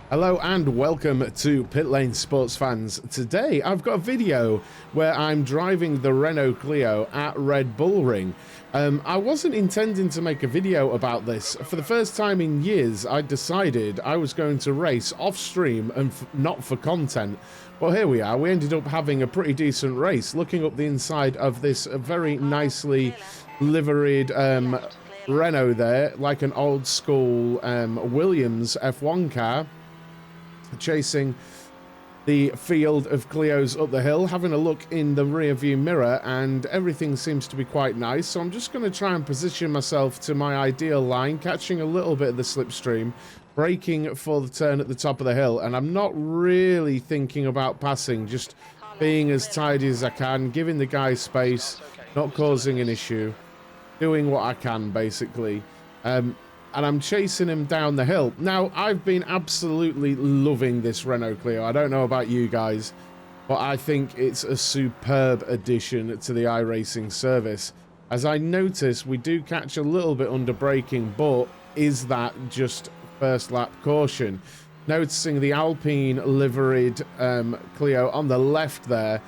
Hello and welcome to Pit Lane Sports fans. Today I've got a video where I'm driving the Renault Clio at Red Bull Ring. I wasn't intending to make a video about this. For the first time in years, I decided I was going to race off stream and not for content. But here we are. We ended up having a pretty decent race. Looking up the inside of this very nicely liveried Renault there, like an old school Williams F1 car. Chasing the field of Clios up the hill, having a look in the rear view mirror, and everything seems to be quite nice. So I'm just going to try and position myself to my ideal line, catching a little bit of the slipstream, braking for the turn at the top of the hill, and I'm not really thinking about passing, just being as tidy as I can, giving the guy space, not causing an issue, doing what I can basically. And I'm chasing him down the hill. Now, I've been absolutely loving this Renault Clio. I don't know about you guys, but I think it's a superb addition to the iRacing service. As I notice, we do catch a little bit under braking, but is that just first lap caution? Noticing the Alpine liveried Clio on the left there.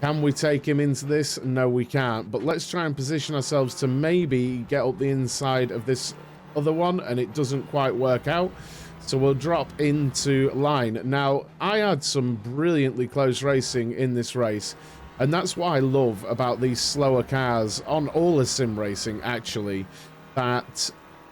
Can we take him into this? No, we can't. But let's try and position ourselves to maybe get up the inside of this other one, and it doesn't quite work out, so we'll drop into line. Now, I had some brilliantly close racing in this race, and that's what I love about these slower cars on all the sim racing, actually, that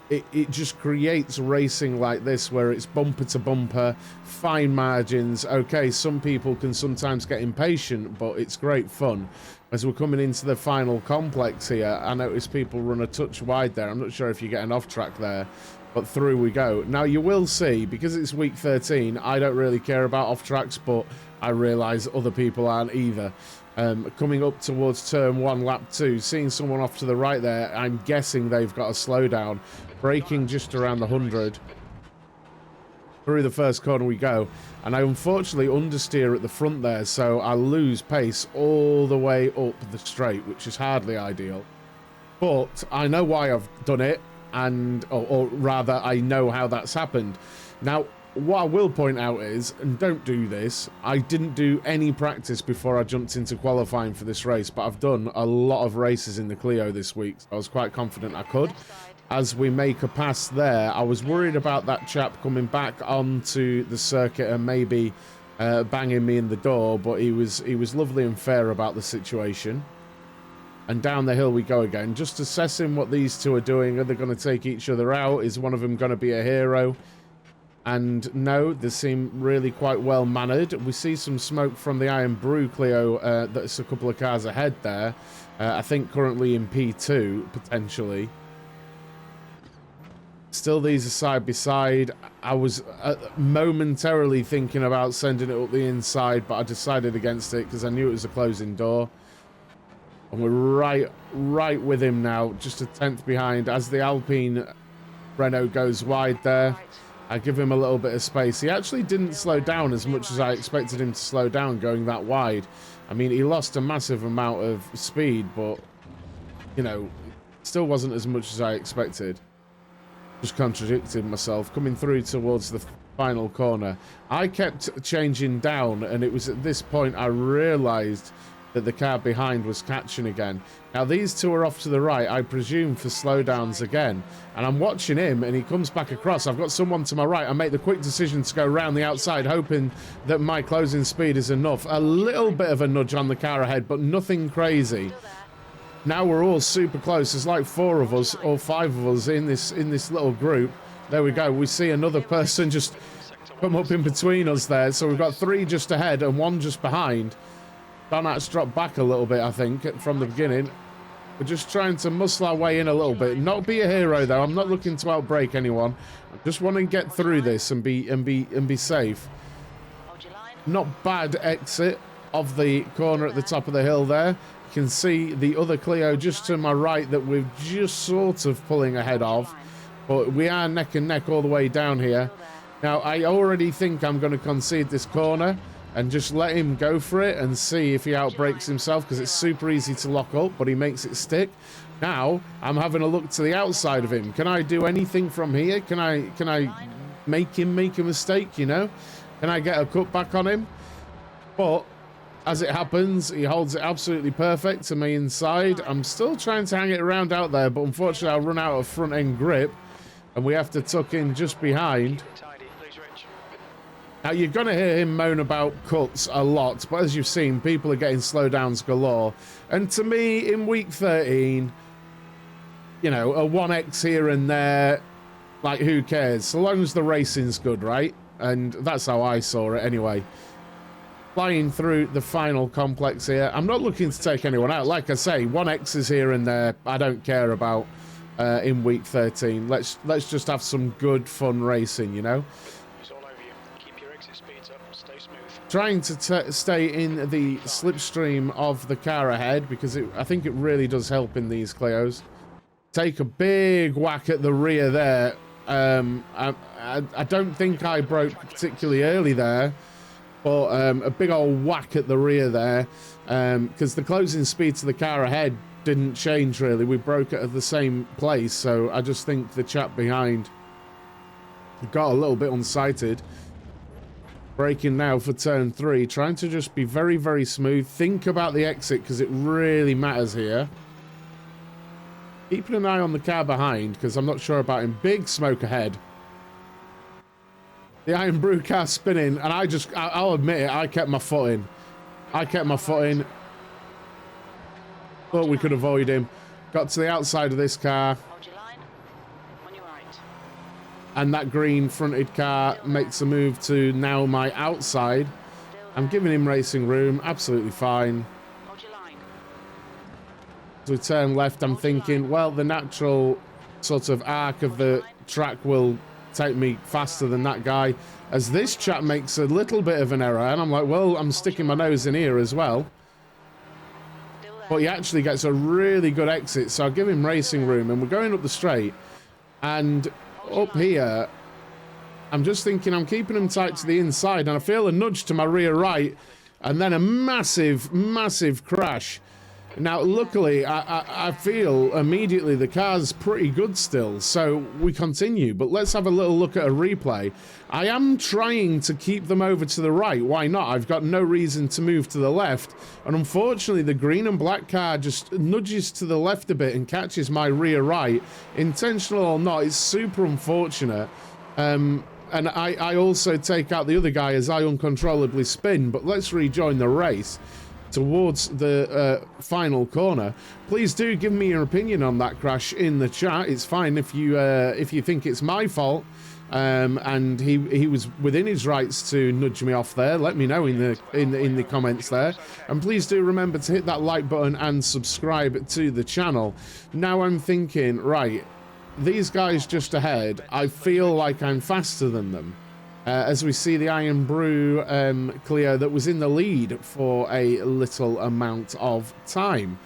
it just creates racing like this where it's bumper to bumper, fine margins. Okay, some people can sometimes get impatient, but it's great fun. As we're coming into the final complex here, I notice people run a touch wide there. I'm not sure if you're getting off track there, but through we go. Now, you will see, because it's week 13, I don't really care about off tracks, but I realise other people aren't either. Coming up towards turn 1, lap 2, seeing someone off to the right there, I'm guessing they've got a slowdown. Braking just around the 100. Through the first corner we go, and I unfortunately understeer at the front there, so I lose pace all the way up the straight, which is hardly ideal. But I know why I've done it, and or rather I know how that's happened. Now, what I will point out is, and don't do this, I didn't do any practice before I jumped into qualifying for this race, but I've done a lot of races in the Clio this week, so I was quite confident I could. As we make a pass there, I was worried about that chap coming back onto the circuit and maybe banging me in the door, but he was lovely and fair about the situation. And down the hill we go again, just assessing what these two are doing. Are they going to take each other out? Is one of them going to be a hero? And no, they seem really quite well mannered. We see some smoke from the Iron Brew Clio that's a couple of cars ahead there. I think currently in P2 potentially. Still, these are side by side. I was momentarily thinking about sending it up the inside, but I decided against it because I knew it was a closing door. And we're right with him now, just a tenth behind. As the Alpine Renault goes wide there, I give him a little bit of space. He actually didn't slow down as much as I expected him to slow down going that wide. I mean, he lost a massive amount of speed, but, you know, still wasn't as much as I expected. Just contradicted myself. Coming through towards the final corner, I kept changing down, and it was at this point I realized that the car behind was catching again. Now, these two are off to the right, I presume for slowdowns again, and I'm watching him, and he comes back across. I've got someone to my right. I make the quick decision to go round the outside, hoping that my closing speed is enough. A little bit of a nudge on the car ahead, but nothing crazy. Now we're all super close. There's like 4 of us or 5 of us in this little group. There we go. We see another person just come up in between us there. So we've got 3 just ahead and 1 just behind. Donat's dropped back a little bit, I think, from the beginning. We're just trying to muscle our way in a little bit. Not be a hero though. I'm not looking to outbrake anyone. I just want to get through this and be safe. Not bad exit of the corner at the top of the hill there. You can see the other Clio just to my right that we're just sort of pulling ahead of, but we are neck and neck all the way down here. Now, I already think I'm going to concede this corner and just let him go for it and see if he outbrakes himself, because it's super easy to lock up, but he makes it stick. Now, I'm having a look to the outside of him. Can I do anything from here? Can I make him make a mistake, you know? Can I get a cut back on him? But as it happens, he holds it absolutely perfect to me inside. I'm still trying to hang it around out there, but unfortunately I'll run out of front end grip and we have to tuck in just behind. Now, you're going to hear him moan about cuts a lot, but as you've seen, people are getting slowdowns galore. And to me, in week 13, you know, a 1x here and there, like, who cares? So long as the racing's good, right? And that's how I saw it anyway. Flying through the final complex here. I'm not looking to take anyone out. Like I say, 1x's here and there, I don't care about in week 13. Let's just have some good, fun racing, you know? Trying to stay in the slipstream of the car ahead because I think it really does help in these Clios. Take a big whack at the rear there. I don't think I broke particularly early there, but a big old whack at the rear there because the closing speed to the car ahead didn't change really. We broke it at the same place, so I just think the chap behind got a little bit unsighted. Braking now for turn 3, trying to just be very, very smooth. Think about the exit because it really matters here. Keeping an eye on the car behind because I'm not sure about him. Big smoke ahead. The Iron Brew car spinning, and I'll admit it, I kept my foot in. I kept my foot in. Thought we could avoid him. Got to the outside of this car. And that green fronted car makes a move to now my outside. I'm giving him racing room, absolutely fine. As we turn left, I'm thinking, well, the natural sort of arc of the track will take me faster than that guy. As this chap makes a little bit of an error, and I'm like, well, I'm sticking my nose in here as well. But he actually gets a really good exit, so I'll give him racing room, and we're going up the straight. And up here, I'm just thinking I'm keeping him tight to the inside, and I feel a nudge to my rear right, and then a massive, massive crash. Now, luckily, I feel immediately the car's pretty good still, so we continue. But let's have a little look at a replay. I am trying to keep them over to the right. Why not? I've got no reason to move to the left. And unfortunately, the green and black car just nudges to the left a bit and catches my rear right. Intentional or not, it's super unfortunate. And I also take out the other guy as I uncontrollably spin. But let's rejoin the race towards the final corner. Please do give me your opinion on that crash in the chat. It's fine if you think it's my fault and he was within his rights to nudge me off there. Let me know in the comments there, and please do remember to hit that like button and subscribe to the channel. Now I'm thinking, right, these guys just ahead, I feel like I'm faster than them. As we see the Iron Brew Clio that was in the lead for a little amount of time.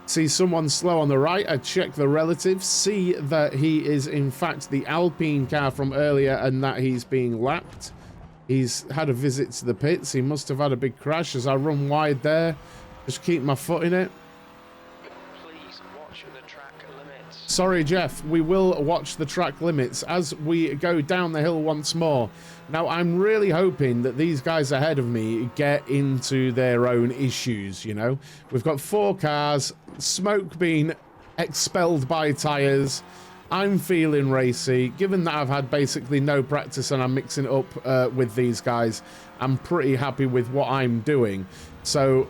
See someone slow on the right, I check the relative, see that he is in fact the Alpine car from earlier and that he's being lapped. He's had a visit to the pits, he must have had a big crash as I run wide there. Just keep my foot in it. Sorry, Jeff, we will watch the track limits as we go down the hill once more. Now, I'm really hoping that these guys ahead of me get into their own issues, you know. We've got 4 cars, smoke being expelled by tyres. I'm feeling racy. Given that I've had basically no practice and I'm mixing it up with these guys, I'm pretty happy with what I'm doing. So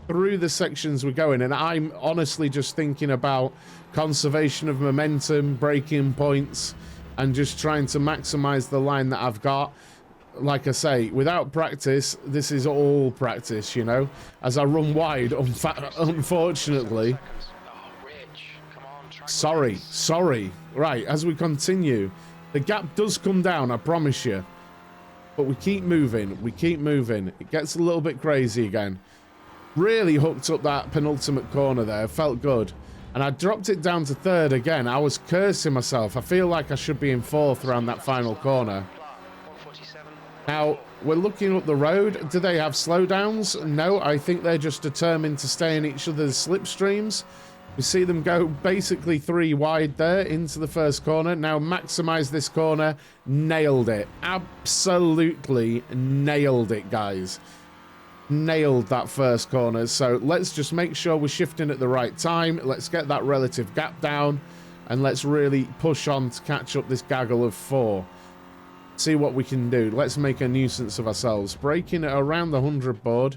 through the sections we're going, and I'm honestly just thinking about conservation of momentum, braking points, and just trying to maximize the line that I've got. Like I say, without practice, this is all practice, you know. As I run wide, unfortunately. Sorry. Right, as we continue, the gap does come down, I promise you. But we keep moving. It gets a little bit crazy again. Really hooked up that penultimate corner there. Felt good. And I dropped it down to 3rd again. I was cursing myself. I feel like I should be in 4th around that final corner. Now, we're looking up the road. Do they have slowdowns? No, I think they're just determined to stay in each other's slipstreams. We see them go basically 3 wide there into the first corner. Now maximize this corner. Nailed it. Absolutely nailed it, guys. Nailed that first corner. So let's just make sure we're shifting at the right time. Let's get that relative gap down. And let's really push on to catch up this gaggle of 4. See what we can do. Let's make a nuisance of ourselves. Braking it around the 100 board.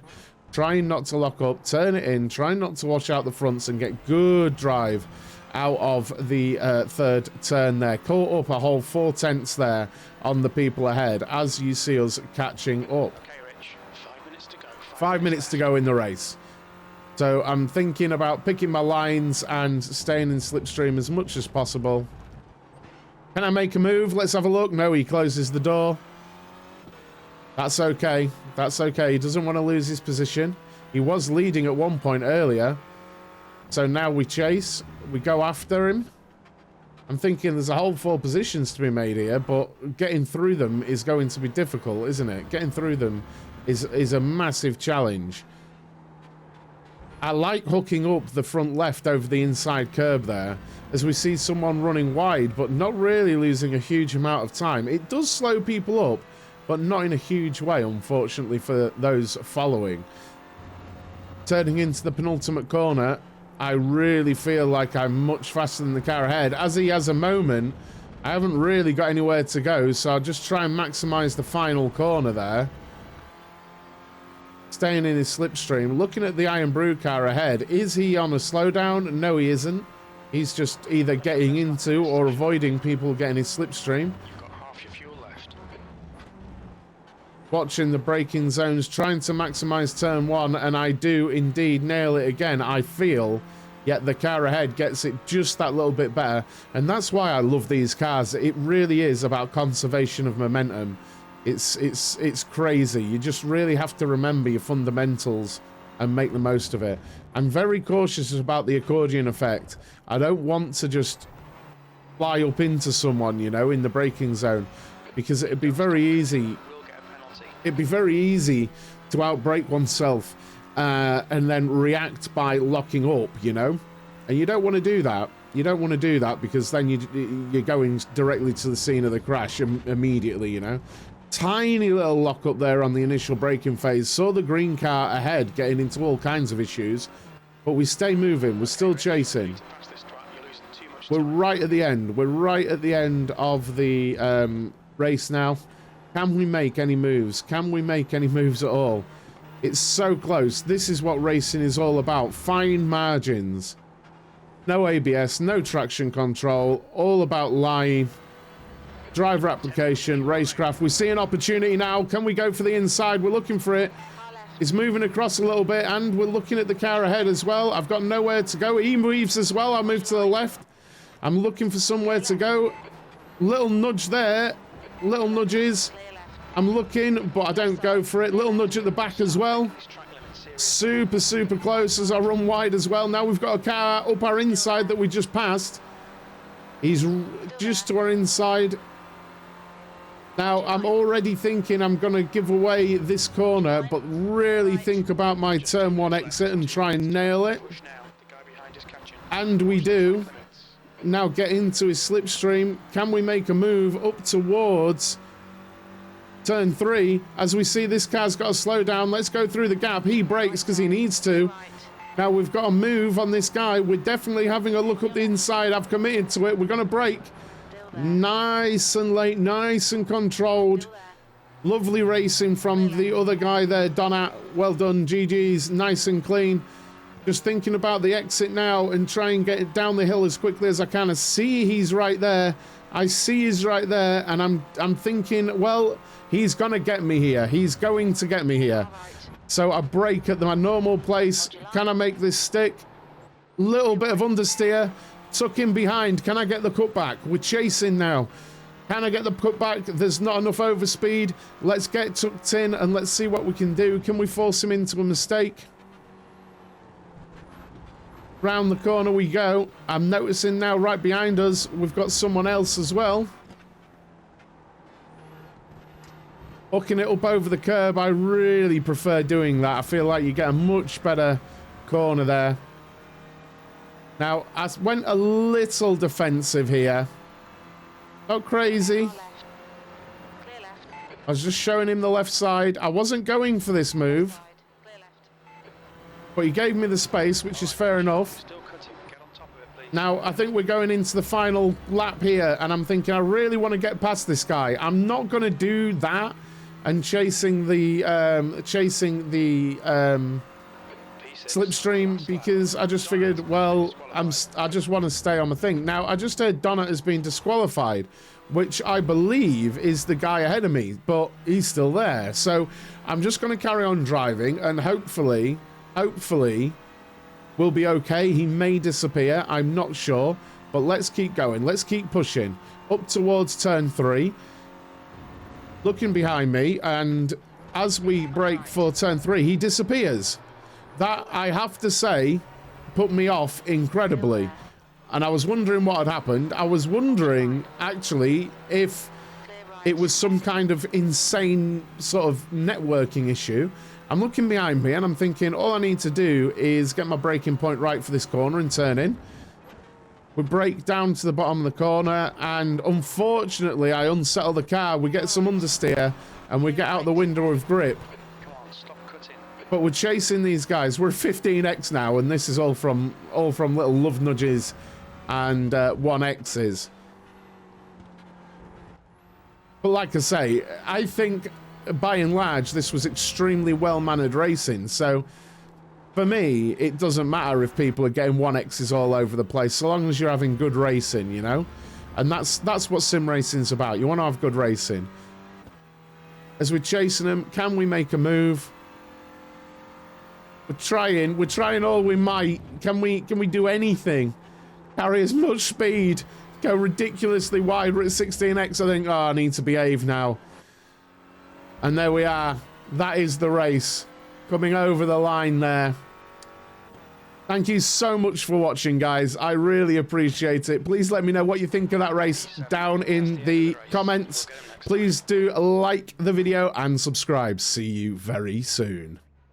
Trying not to lock up, turn it in, trying not to wash out the fronts and get good drive out of the third turn there. Caught up a whole 4 tenths there on the people ahead as you see us catching up. Okay, Rich. 5 minutes to go. 5 minutes to go in the race. So I'm thinking about picking my lines and staying in slipstream as much as possible. Can I make a move? Let's have a look. No, he closes the door. That's okay. That's okay. He doesn't want to lose his position. He was leading at one point earlier. So now we chase. We go after him. I'm thinking there's a whole 4 positions to be made here, but getting through them is going to be difficult, isn't it? Getting through them is a massive challenge. I like hooking up the front left over the inside curb there as we see someone running wide, but not really losing a huge amount of time. It does slow people up, but not in a huge way, unfortunately, for those following. Turning into the penultimate corner, I really feel like I'm much faster than the car ahead. As he has a moment, I haven't really got anywhere to go, so I'll just try and maximise the final corner there. Staying in his slipstream, looking at the Iron Brew car ahead. Is he on a slowdown? No, he isn't. He's just either getting into or avoiding people getting his slipstream. You've got half your fuel left. Watching the braking zones, trying to maximise turn 1, and I do indeed nail it again, I feel. Yet the car ahead gets it just that little bit better, and that's why I love these cars. It really is about conservation of momentum. It's crazy. You just really have to remember your fundamentals and make the most of it. I'm very cautious about the accordion effect. I don't want to just fly up into someone, you know, in the braking zone, because it'd be very easy. It'd be very easy to outbrake oneself and then react by locking up, you know, and you don't want to do that. You don't want to do that because then you're going directly to the scene of the crash immediately, you know. Tiny little lock up there on the initial braking phase. Saw the green car ahead getting into all kinds of issues, but we stay moving. We're still chasing. We're right at the end. We're right at the end of the race now. Can we make any moves? Can we make any moves at all? It's so close. This is what racing is all about. Fine margins. No ABS, no traction control. All about line. Driver application, racecraft. We see an opportunity now. Can we go for the inside? We're looking for it. He's moving across a little bit, and we're looking at the car ahead as well. I've got nowhere to go. He moves as well. I'll move to the left. I'm looking for somewhere to go. Little nudge there. Little nudges. I'm looking, but I don't go for it. Little nudge at the back as well. Super, super close as I run wide as well. Now we've got a car up our inside that we just passed. He's just to our inside. Now, I'm already thinking I'm going to give away this corner, but really think about my turn 1 exit and try and nail it. And we do. Now get into his slipstream. Can we make a move up towards turn 3? As we see this car's got to slow down. Let's go through the gap. He brakes because he needs to. Now we've got a move on this guy. We're definitely having a look up the inside. I've committed to it. We're going to brake. Nice and late, nice and controlled. Lovely racing from the other guy there, Donat. Well done, GG's, nice and clean. Just thinking about the exit now and try and get it down the hill as quickly as I can. I see he's right there. I see he's right there, and I'm thinking, well, he's gonna get me here. He's going to get me here. So I brake at my normal place. Can I make this stick? Little bit of understeer. Tuck in behind. Can I get the cutback? We're chasing now. Can I get the cutback? There's not enough overspeed. Let's get tucked in and let's see what we can do. Can we force him into a mistake? Round the corner we go. I'm noticing now right behind us, we've got someone else as well. Hooking it up over the curb. I really prefer doing that. I feel like you get a much better corner there. Now, I went a little defensive here. Not crazy. I was just showing him the left side. I wasn't going for this move. But he gave me the space, which is fair enough. Now, I think we're going into the final lap here, and I'm thinking I really want to get past this guy. I'm not going to do that and chasing the slipstream, because I just figured, well, I just want to stay on the thing. Now, I just heard Donna has been disqualified, which I believe is the guy ahead of me, but he's still there. So I'm just going to carry on driving, and hopefully we'll be okay. He may disappear, I'm not sure, but let's keep going. Let's keep pushing up towards turn 3. Looking behind me, and as we brake for turn 3, he disappears. That, I have to say, put me off incredibly. And I was wondering what had happened. I was wondering, actually, if it was some kind of insane sort of networking issue. I'm looking behind me and I'm thinking, all I need to do is get my braking point right for this corner and turn in. We brake down to the bottom of the corner, and unfortunately I unsettle the car. We get some understeer and we get out the window of grip. But we're chasing these guys. We're 15x now, and this is all from little love nudges and 1x's. But like I say, I think by and large this was extremely well-mannered racing. So for me, it doesn't matter if people are getting 1x's all over the place, so long as you're having good racing, you know. And that's what sim racing's about. You want to have good racing. As we're chasing them, can we make a move? We're trying all we might. Can we do anything? Carry as much speed, go ridiculously wide. We're at 16x. I think, oh, I need to behave now. And there we are. That is the race. Coming over the line there. Thank you so much for watching, guys. I really appreciate it. Please let me know what you think of that race down in the comments. Please do like the video and subscribe. See you very soon.